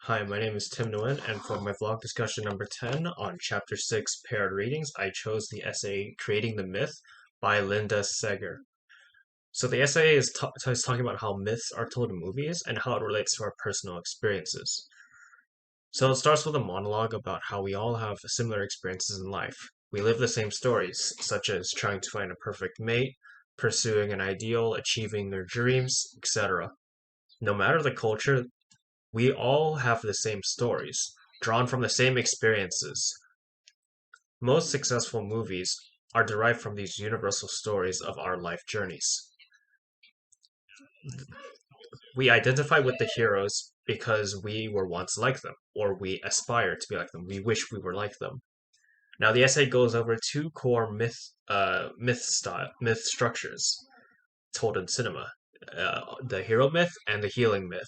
Hi, my name is Tim Nguyen, and for my vlog discussion number 10 on Chapter 6 Paired Readings, I chose the essay Creating the Myth by Linda Seger. So the essay is talking about how myths are told in movies and how it relates to our personal experiences. So it starts with a monologue about how we all have similar experiences in life. We live the same stories, such as trying to find a perfect mate, pursuing an ideal, achieving their dreams, etc. No matter the culture, we all have the same stories, drawn from the same experiences. Most successful movies are derived from these universal stories of our life journeys. We identify with the heroes because we were once like them, or we aspire to be like them. We wish we were like them. Now, the essay goes over two core myth structures told in cinema: the hero myth and the healing myth.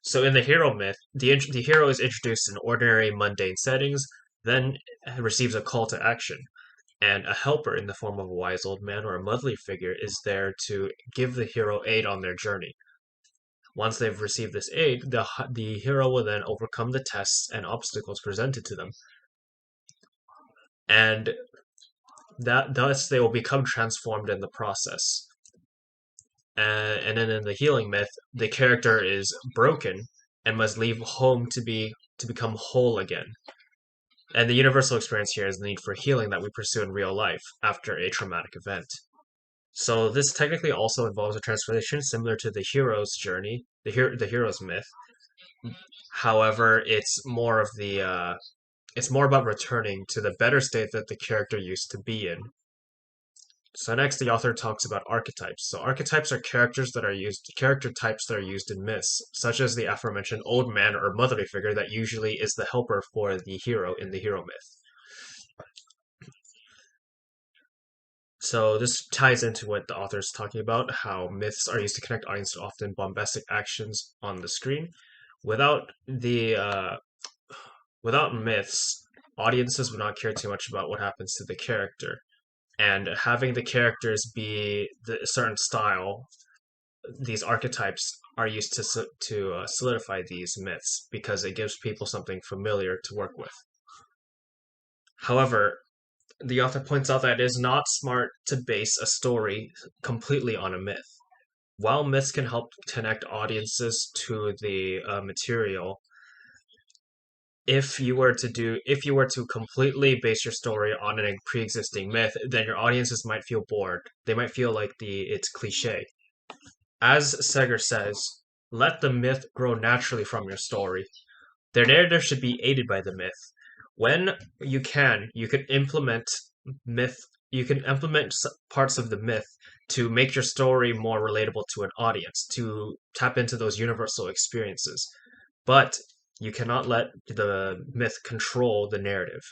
So in the hero myth, the hero is introduced in ordinary mundane settings, then receives a call to action, and a helper in the form of a wise old man or a motherly figure is there to give the hero aid on their journey. Once they've received this aid, the hero will then overcome the tests and obstacles presented to them, and that thus they will become transformed in the process. And then in the healing myth, the character is broken and must leave home to become whole again. And the universal experience here is the need for healing that we pursue in real life after a traumatic event. So this technically also involves a transformation similar to the hero's journey, the hero's myth. However, it's more about returning to the better state that the character used to be in. So next, the author talks about archetypes. So archetypes are character types that are used in myths, such as the aforementioned old man or motherly figure that usually is the helper for the hero in the hero myth. So this ties into what the author is talking about, how myths are used to connect audience to often bombastic actions on the screen. Without the without myths, audiences would not care too much about what happens to the character. And having the characters be a certain style, these archetypes are used to solidify these myths because it gives people something familiar to work with. However, the author points out that it is not smart to base a story completely on a myth. While myths can help connect audiences to the material, if you were to completely base your story on a pre-existing myth, then your audiences might feel bored. They might feel like it's cliche. As Seger says, let the myth grow naturally from your story. Their narrative should be aided by the myth. When you can implement myth. You can implement parts of the myth to make your story more relatable to an audience, to tap into those universal experiences. But you cannot let the myth control the narrative.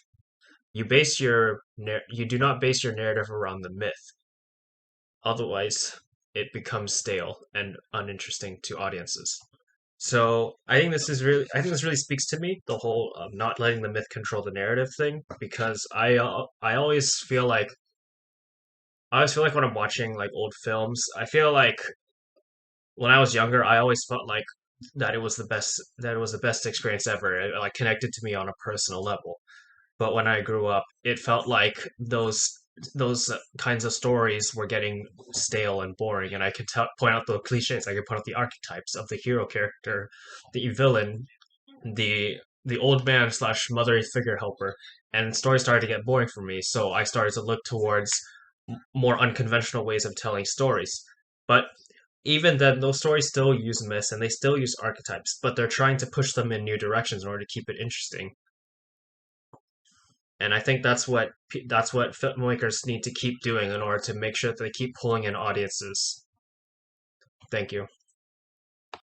You do not base your narrative around the myth. Otherwise, it becomes stale and uninteresting to audiences. So I think this really speaks to me, the whole not letting the myth control the narrative thing, because I always feel like when I'm watching like old films, I feel like when I was younger, I always felt like that it was the best experience ever. It like connected to me on a personal level. But when I grew up, it felt like those kinds of stories were getting stale and boring, and I could point out the cliches. I could point out the archetypes of the hero character, the villain, the the old man slash mother figure helper, and stories started to get boring for me. So I started to look towards more unconventional ways of telling stories. But even then, those stories still use myths and they still use archetypes, but they're trying to push them in new directions in order to keep it interesting. And I think that's what filmmakers need to keep doing in order to make sure that they keep pulling in audiences. Thank you.